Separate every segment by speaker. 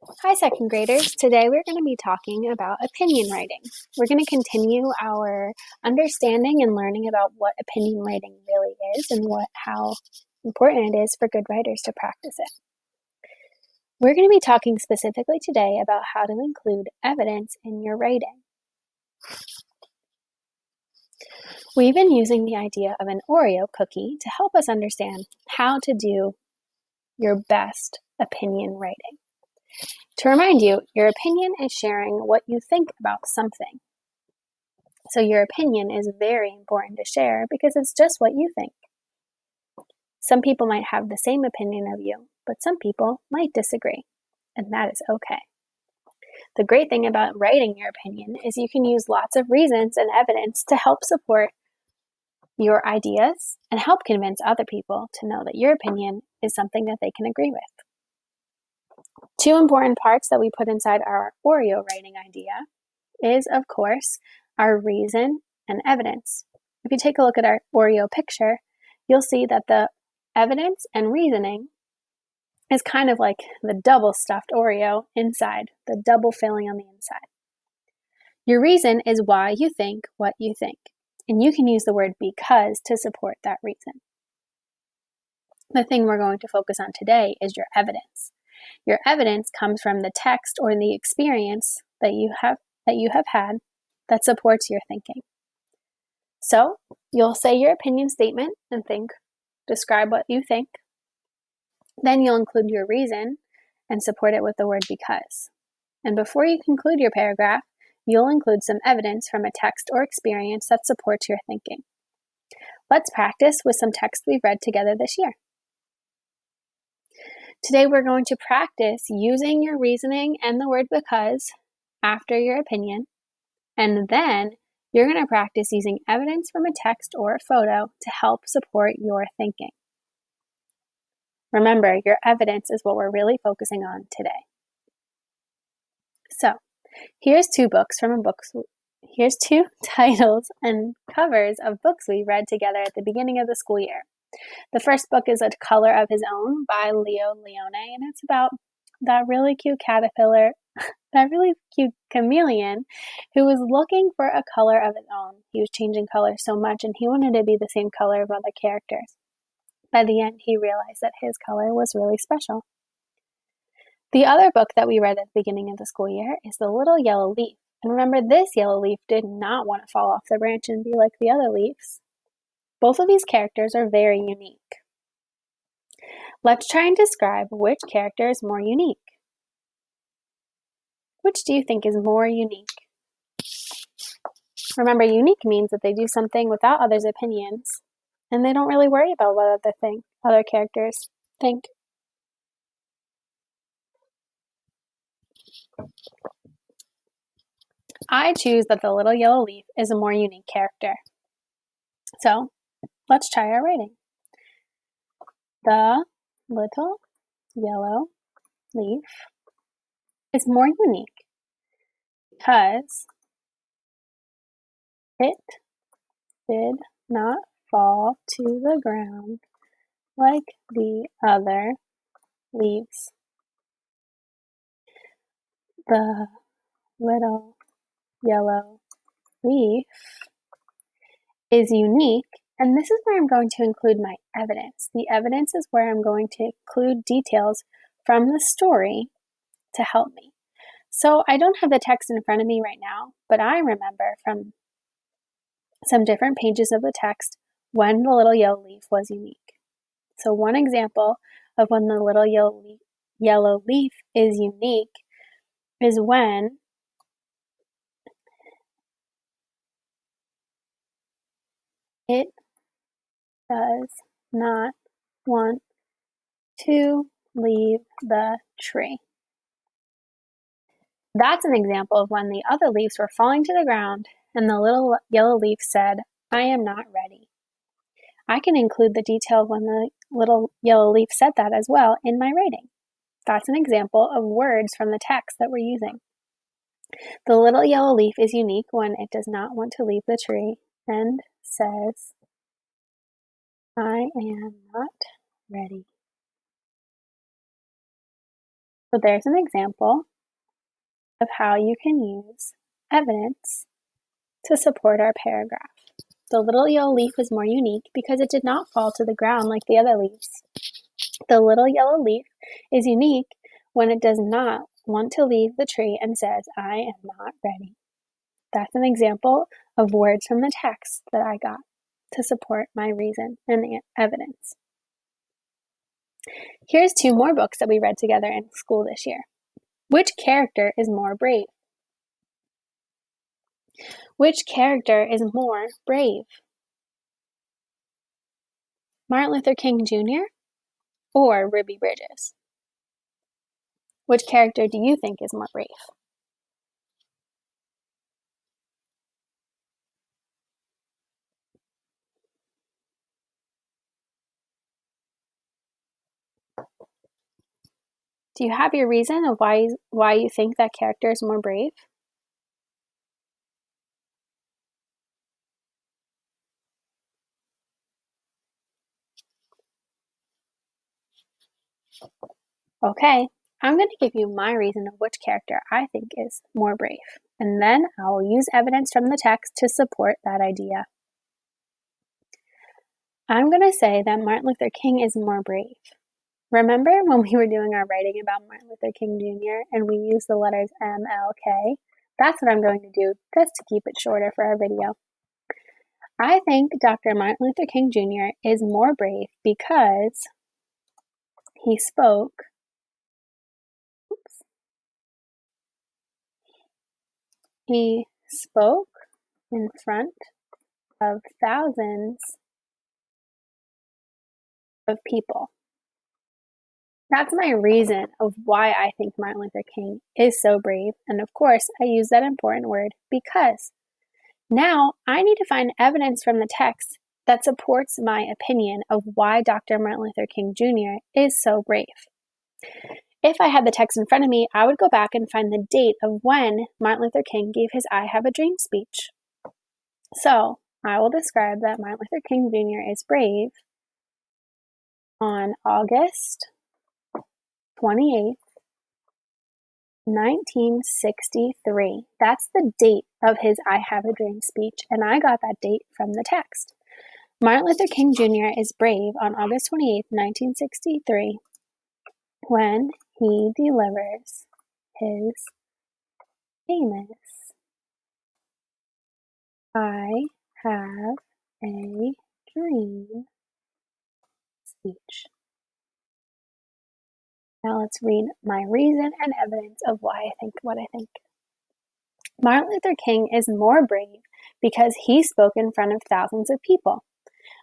Speaker 1: Hi, second graders. Today we're going to be talking about opinion writing. We're going to continue our understanding and learning about what opinion writing really is and how important it is for good writers to practice it. We're going to be talking specifically today about how to include evidence in your writing. We've been using the idea of an OREO cookie to help us understand how to do your best opinion writing. To remind you, your opinion is sharing what you think about something. So your opinion is very important to share because it's just what you think. Some people might have the same opinion of you, but some people might disagree, and that is okay. The great thing about writing your opinion is you can use lots of reasons and evidence to help support your ideas and help convince other people to know that your opinion is something that they can agree with. Two important parts that we put inside our OREO writing idea is, of course, our reason and evidence. If you take a look at our OREO picture, you'll see that the evidence and reasoning is kind of like the double stuffed OREO inside, the double filling on the inside. Your reason is why you think what you think, and you can use the word because to support that reason. The thing we're going to focus on today is your evidence. Your evidence comes from the text or the experience that you have had that supports your thinking. So you'll say your opinion statement and describe what you think. Then you'll include your reason and support it with the word because. And before you conclude your paragraph, you'll include some evidence from a text or experience that supports your thinking. Let's practice with some text we've read together this year. Today we're going to practice using your reasoning and the word because after your opinion, and then you're going to practice using evidence from a text or a photo to help support your thinking. Remember, your evidence is what we're really focusing on today. So, here's two titles and covers of books we read together at the beginning of the school year. The first book is A Color of His Own by Leo Leone, and it's about that really cute chameleon who was looking for a color of his own. He was changing colors so much and he wanted to be the same color of other characters. By the end, he realized that his color was really special. The other book that we read at the beginning of the school year is The Little Yellow Leaf. And remember, this yellow leaf did not want to fall off the branch and be like the other leaves. Both of these characters are very unique. Let's try and describe which character is more unique. Which do you think is more unique? Remember, unique means that they do something without others' opinions, and they don't really worry about what other characters think. I choose that the little yellow leaf is a more unique character. So, let's try our writing. The little yellow leaf is more unique because it did not fall to the ground like the other leaves. The little yellow leaf is unique, and this is where I'm going to include my evidence. The evidence is where I'm going to include details from the story to help me. So I don't have the text in front of me right now, but I remember from some different pages of the text when the little yellow leaf was unique. So one example of when the little yellow leaf is unique is when it does not want to leave the tree. That's an example of when the other leaves were falling to the ground and the little yellow leaf said, "I am not ready." I can include the detail of when the little yellow leaf said that as well in my writing. That's an example of words from the text that we're using. The little yellow leaf is unique when it does not want to leave the tree and says, "I am not ready." So there's an example of how you can use evidence to support our paragraph. The little yellow leaf is more unique because it did not fall to the ground like the other leaves. The little yellow leaf is unique when it does not want to leave the tree and says, "I am not ready." That's an example of words from the text that I got to support my reason and the evidence. Here's 2 more books that we read together in school this year. Which character is more brave? Which character is more brave? Martin Luther King Jr. or Ruby Bridges? Which character do you think is more brave? Do you have your reason of why you think that character is more brave? Okay, I'm going to give you my reason of which character I think is more brave, and then I will use evidence from the text to support that idea. I'm going to say that Martin Luther King is more brave. Remember when we were doing our writing about Martin Luther King Jr. and we used the letters MLK? That's what I'm going to do just to keep it shorter for our video. I think Dr. Martin Luther King Jr. is more brave because he spoke in front of thousands of people. That's my reason of why I think Martin Luther King is so brave. And of course, I use that important word because. Now, I need to find evidence from the text that supports my opinion of why Dr. Martin Luther King Jr. is so brave. If I had the text in front of me, I would go back and find the date of when Martin Luther King gave his I Have a Dream speech. So, I will describe that Martin Luther King Jr. is brave on August 28th, 1963. That's the date of his I Have a Dream speech, and I got that date from the text. Martin Luther King Jr. is brave on August 28th, 1963, when he delivers his famous I Have a Dream speech. Now let's read my reason and evidence of why I think what I think. Martin Luther King is more brave because he spoke in front of thousands of people.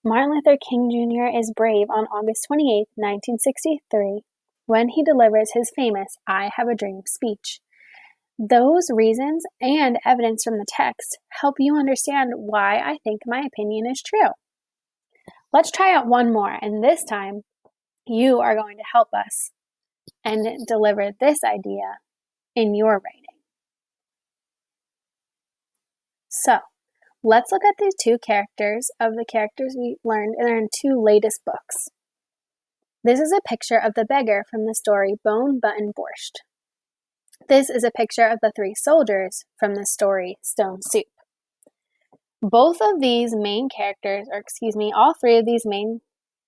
Speaker 1: Martin Luther King Jr. is brave on August 28, 1963, when he delivers his famous I Have a Dream speech. Those reasons and evidence from the text help you understand why I think my opinion is true. Let's try out one more, and this time you are going to help us and deliver this idea in your writing. So, let's look at these 2 characters of the characters we learned in our 2 latest books. This is a picture of the beggar from the story Bone, Button, Borscht. This is a picture of the 3 soldiers from the story Stone Soup. Both of these main characters, all 3 of these main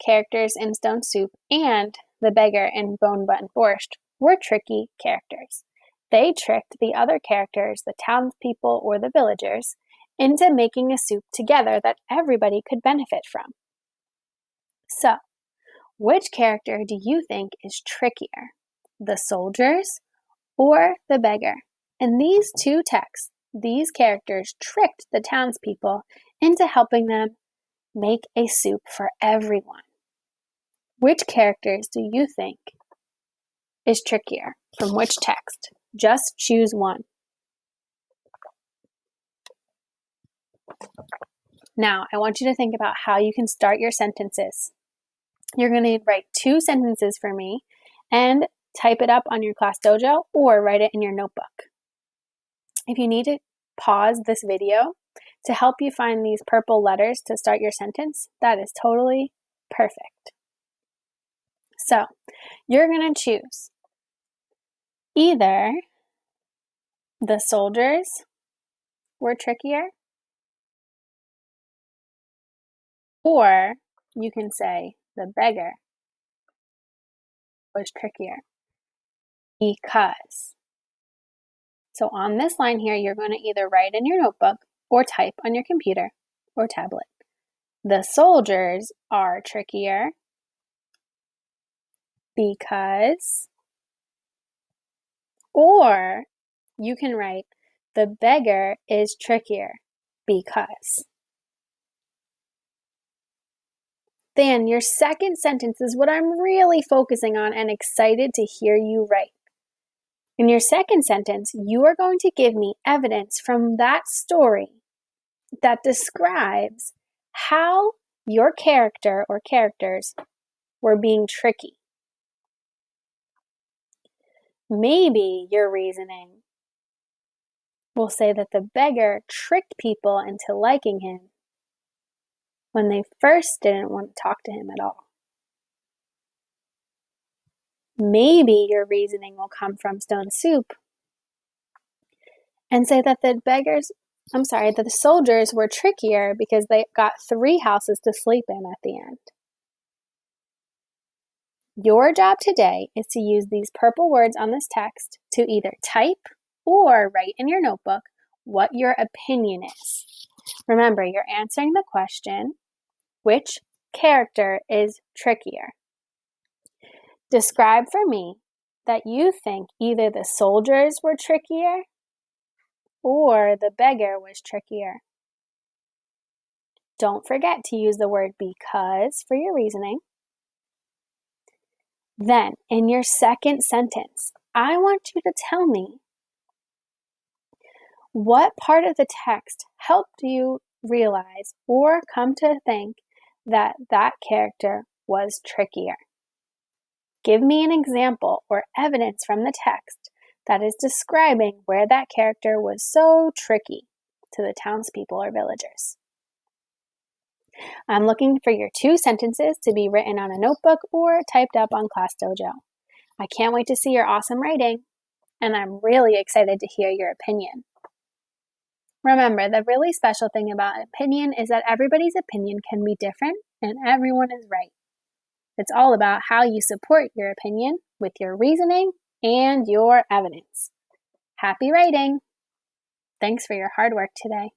Speaker 1: characters in Stone Soup and the beggar in Bone, Button, Borscht were tricky characters. They tricked the other characters, the townspeople or the villagers, into making a soup together that everybody could benefit from. So, which character do you think is trickier, the soldiers or the beggar? In these 2 texts, these characters tricked the townspeople into helping them make a soup for everyone. Which characters do you think is trickier? From which text? Just choose one. Now, I want you to think about how you can start your sentences. You're going to write 2 sentences for me and type it up on your class dojo or write it in your notebook. If you need to pause this video to help you find these purple letters to start your sentence, that is totally perfect. So, you're going to choose Either the soldiers were trickier, or you can say the beggar was trickier because. So on this line here, you're going to either write in your notebook or type on your computer or tablet. The soldiers are trickier because, or you can write the beggar is trickier because. Then your second sentence is what I'm really focusing on and excited to hear you write. In your second sentence, you are going to give me evidence from that story that describes how your character or characters were being tricky. Maybe your reasoning will say that the beggar tricked people into liking him when they first didn't want to talk to him at all. Maybe your reasoning will come from Stone Soup and say that the soldiers were trickier because they got 3 houses to sleep in at the end. Your job today is to use these purple words on this text to either type or write in your notebook what your opinion is. Remember, you're answering the question, which character is trickier? Describe for me that you think either the soldiers were trickier or the beggar was trickier. Don't forget to use the word because for your reasoning. Then, in your second sentence, I want you to tell me what part of the text helped you realize or come to think that that character was trickier. Give me an example or evidence from the text that is describing where that character was so tricky to the townspeople or villagers. I'm looking for your 2 sentences to be written on a notebook or typed up on Class Dojo. I can't wait to see your awesome writing, and I'm really excited to hear your opinion. Remember, the really special thing about opinion is that everybody's opinion can be different and everyone is right. It's all about how you support your opinion with your reasoning and your evidence. Happy writing! Thanks for your hard work today.